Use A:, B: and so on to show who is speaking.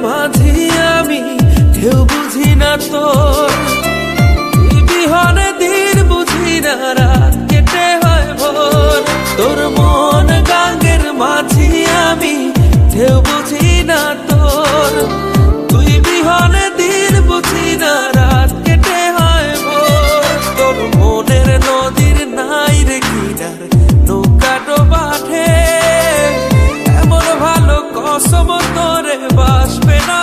A: মাঝি আমি, ঢেউ বুঝি না তোর। তুই বিহনে দিন বুঝি না, রাত কেটে হয় ভোর। তোর মন গাঙ্গের মাঝি আমি, ঢেউ বুঝি না তোর। তুই বিহনে দিন বুঝি না, রাত কেটে হয় ভোর। তোর মনের নদীর নাই রে কিনার, নৌকা ডোবাঠে। এমন ভালো কসম তোরে বাসবে না।